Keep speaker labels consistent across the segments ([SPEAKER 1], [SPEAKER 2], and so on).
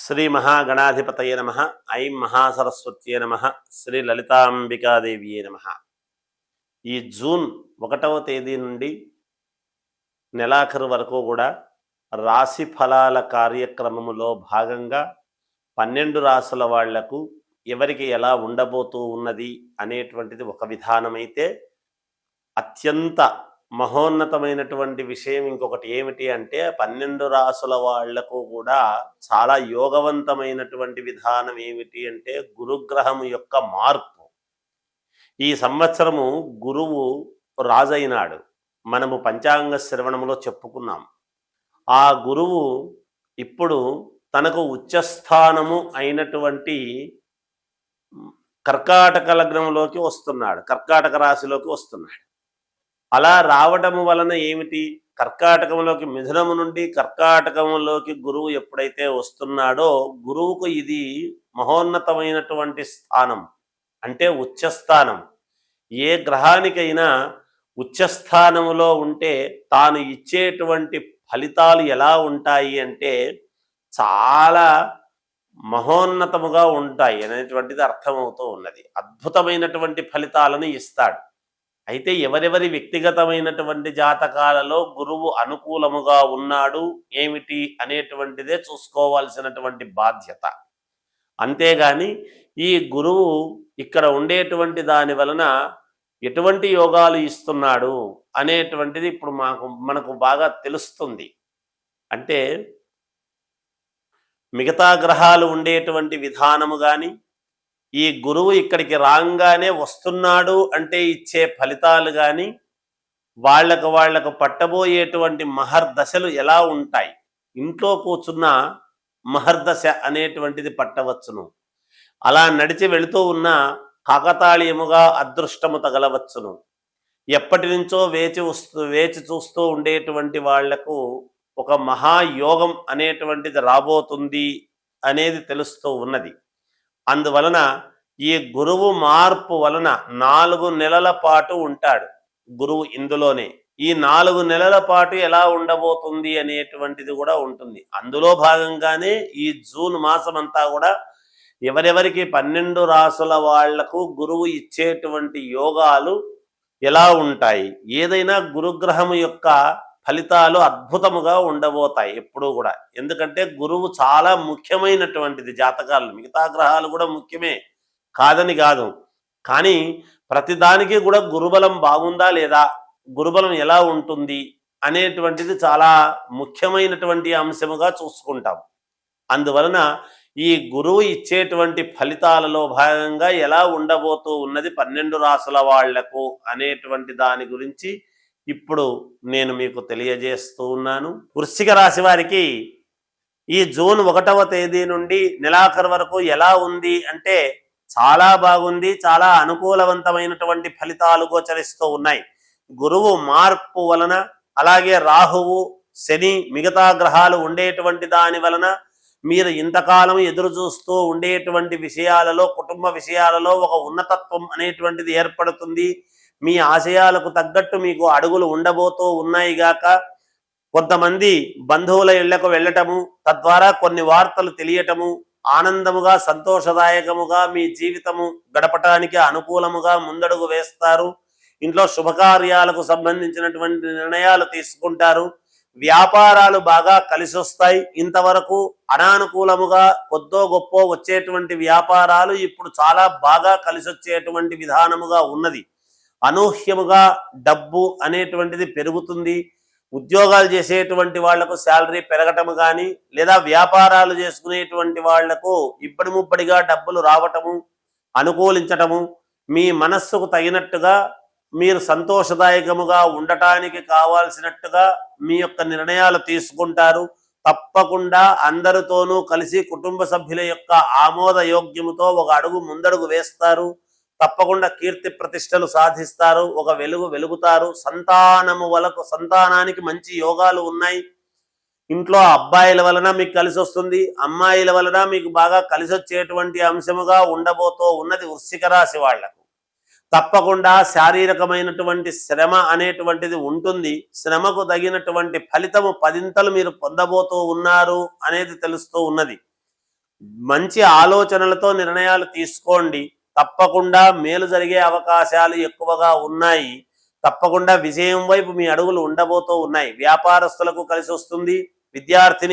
[SPEAKER 1] శ్రీ మహాగణాధిపతయ నమ. ఐం మహాసరస్వత్యే నమ. శ్రీ లలితాంబికాదేవియే నమ. ఈ జూన్ 1వ తేదీ నుండి నెలాఖరు వరకు కూడా రాశి ఫలాల కార్యక్రమములో భాగంగా 12 రాసుల వాళ్లకు ఎవరికి ఎలా ఉండబోతూ ఉన్నది అనేటువంటిది ఒక విధానమైతే, అత్యంత మహోన్నతమైనటువంటి విషయం ఇంకొకటి ఏమిటి అంటే 12 రాసుల వాళ్లకు కూడా చాలా యోగవంతమైనటువంటి విధానం ఏమిటి అంటే గురుగ్రహము యొక్క మార్పు. ఈ సంవత్సరము గురువు రాజైనాడు. మనము పంచాంగ శ్రవణములో చెప్పుకున్నాం. ఆ గురువు ఇప్పుడు తనకు ఉచ్చస్థానము అయినటువంటి కర్కాటక లగ్నంలోకి వస్తున్నాడు, కర్కాటక రాశిలోకి వస్తున్నాడు. అలా రావడము వలన ఏమిటి, కర్కాటకంలోకి మిథునము నుండి కర్కాటకంలోకి గురువు ఎప్పుడైతే వస్తున్నాడో గురువుకు ఇది మహోన్నతమైనటువంటి స్థానం, అంటే ఉచ్చస్థానం. ఏ గ్రహానికైనా ఉచ్చస్థానములో ఉంటే తాను ఇచ్చేటువంటి ఫలితాలు ఎలా ఉంటాయి అంటే చాలా మహోన్నతముగా ఉంటాయి అనేటువంటిది అర్థమవుతూ ఉన్నది. అద్భుతమైనటువంటి ఫలితాలను ఇస్తాడు. అయితే ఎవరెవరి వ్యక్తిగతమైనటువంటి జాతకాలలో గురువు అనుకూలముగా ఉన్నాడు ఏమిటి అనేటువంటిదే చూసుకోవాల్సినటువంటి బాధ్యత. అంతేగాని ఈ గురువు ఇక్కడ ఉండేటువంటి దాని వలన ఎటువంటి యోగాలు ఇస్తున్నాడు అనేటువంటిది ఇప్పుడు మనకు బాగా తెలుస్తుంది. అంటే మిగతా గ్రహాలు ఉండేటువంటి విధానము కానీ, ఈ గురువు ఇక్కడికి రాగానే వస్తున్నాడు అంటే ఇచ్చే ఫలితాలు కానీ, వాళ్లకు పట్టబోయేటువంటి మహర్దశలు ఎలా ఉంటాయి, ఇంట్లో కూర్చున్న మహర్దశ అనేటువంటిది పట్టవచ్చును. అలా నడిచి వెళుతూ ఉన్న కాకతాళీయముగా అదృష్టము తగలవచ్చును. ఎప్పటి నుంచో వేచి చూస్తూ ఉండేటువంటి వాళ్లకు ఒక మహాయోగం అనేటువంటిది రాబోతుంది అనేది తెలుస్తూ ఉన్నది. అందువలన ఈ గురువు మార్పు వలన 4 నెలల పాటు ఉంటాడు గురువు ఇందులోనే. ఈ 4 నెలల పాటు ఎలా ఉండబోతుంది అనేటువంటిది కూడా ఉంటుంది. అందులో భాగంగానే ఈ జూన్ మాసం అంతా కూడా ఎవరెవరికి 12 రాసుల వాళ్లకు గురువు ఇచ్చేటువంటి యోగాలు ఎలా ఉంటాయి, ఏదైనా గురుగ్రహము యొక్క ఫలితాలు అద్భుతముగా ఉండబోతాయి ఎప్పుడూ కూడా. ఎందుకంటే గురువు చాలా ముఖ్యమైనటువంటిది జాతకాలు. మిగతా గ్రహాలు కూడా ముఖ్యమే, కాదని కాదు. కానీ ప్రతిదానికి కూడా గురుబలం బాగుందా లేదా, గురుబలం ఎలా ఉంటుంది అనేటువంటిది చాలా ముఖ్యమైనటువంటి అంశముగా చూసుకుంటాం. అందువలన ఈ గురువు ఇచ్చేటువంటి ఫలితాలలో భాగంగా ఎలా ఉండబోతూ ఉన్నది 12 రాసుల వాళ్లకు అనేటువంటి దాని గురించి ఇప్పుడు నేను మీకు తెలియజేస్తూ ఉన్నాను. వృశ్చిక రాశి వారికి ఈ జూన్ 1వ తేదీ నుండి నెలాఖరు వరకు ఎలా ఉంది అంటే చాలా బాగుంది. చాలా అనుకూలవంతమైనటువంటి ఫలితాలు గోచరిస్తూ ఉన్నాయి. గురువు మార్పు వలన, అలాగే రాహువు, శని, మిగతా గ్రహాలు ఉండేటువంటి దాని వలన మీరు ఇంతకాలం ఎదురు చూస్తూ ఉండేటువంటి విషయాలలో, కుటుంబ విషయాలలో ఒక ఉన్నతత్వం అనేటువంటిది ఏర్పడుతుంది. మీ ఆశయాలకు తగ్గట్టు మీకు అడుగులు ఉండబోతూ ఉన్నాయి గాక. కొంతమంది బంధువుల ఇళ్లకు వెళ్ళటము, తద్వారా కొన్ని వార్తలు తెలియటము, ఆనందముగా సంతోషదాయకముగా మీ జీవితము గడపటానికి అనుకూలముగా ముందడుగు వేస్తారు. ఇంట్లో శుభకార్యాలకు సంబంధించినటువంటి నిర్ణయాలు తీసుకుంటారు. వ్యాపారాలు బాగా కలిసి వస్తాయి. ఇంతవరకు అనానుకూలముగా కొద్దో గొప్ప వచ్చేటువంటి వ్యాపారాలు ఇప్పుడు చాలా బాగా కలిసి వచ్చేటువంటి విధానముగా ఉన్నది. అనూహ్యముగా డబ్బు అనేటువంటిది పెరుగుతుంది. ఉద్యోగాలు చేసేటువంటి వాళ్లకు శాలరీ పెరగటము కానీ, లేదా వ్యాపారాలు చేసుకునేటువంటి వాళ్లకు ఇబ్బడి ముబ్బడిగా డబ్బులు రావటము, అనుకూలించటము, మీ మనస్సుకు తగినట్టుగా మీరు సంతోషదాయకముగా ఉండటానికి కావాల్సినట్టుగా మీ యొక్క నిర్ణయాలు తీసుకుంటారు. తప్పకుండా అందరితోనూ కలిసి కుటుంబ సభ్యుల యొక్క ఆమోదయోగ్యముతో ఒక అడుగు ముందడుగు వేస్తారు. తప్పకుండా కీర్తి ప్రతిష్టలు సాధిస్తారు. ఒక వెలుగు వెలుగుతారు. సంతానానికి మంచి యోగాలు ఉన్నాయి. ఇంట్లో అబ్బాయిల వలన మీకు కలిసి వస్తుంది, అమ్మాయిల వలన మీకు బాగా కలిసి వచ్చేటువంటి అంశముగా ఉండబోతూ ఉన్నది వృశ్చిక రాశి వాళ్లకు. తప్పకుండా శారీరకమైనటువంటి శ్రమ అనేటువంటిది ఉంటుంది. శ్రమకు తగినటువంటి ఫలితము 10 మీరు పొందబోతూ ఉన్నారు అనేది తెలుస్తూ ఉన్నది. మంచి ఆలోచనలతో నిర్ణయాలు తీసుకోండి. తప్పకుండా మేలు జరిగే అవకాశాలు ఎక్కువగా ఉన్నాయి. తప్పకుండా విజయం వైపు మీ అడుగులు ఉండబోతూ ఉన్నాయి. వ్యాపారస్తులకు కలిసి వస్తుంది.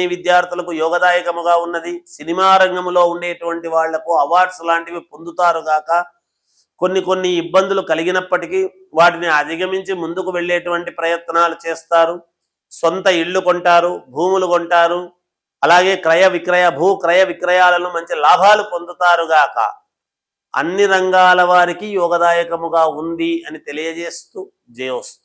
[SPEAKER 1] విద్యార్థులకు యోగదాయకముగా ఉన్నది. సినిమా రంగంలో ఉండేటువంటి వాళ్లకు అవార్డ్స్ లాంటివి పొందుతారు గాక. కొన్ని ఇబ్బందులు కలిగినప్పటికీ వాటిని అధిగమించి ముందుకు వెళ్ళేటువంటి ప్రయత్నాలు చేస్తారు. సొంత ఇళ్ళు కొంటారు, భూములు కొంటారు. అలాగే భూ క్రయ విక్రయాలలో మంచి లాభాలు పొందుతారు గాక. అన్ని రంగాల వారికి యోగదాయకముగా ఉంది అని తెలియజేస్తూ జయోస్తు.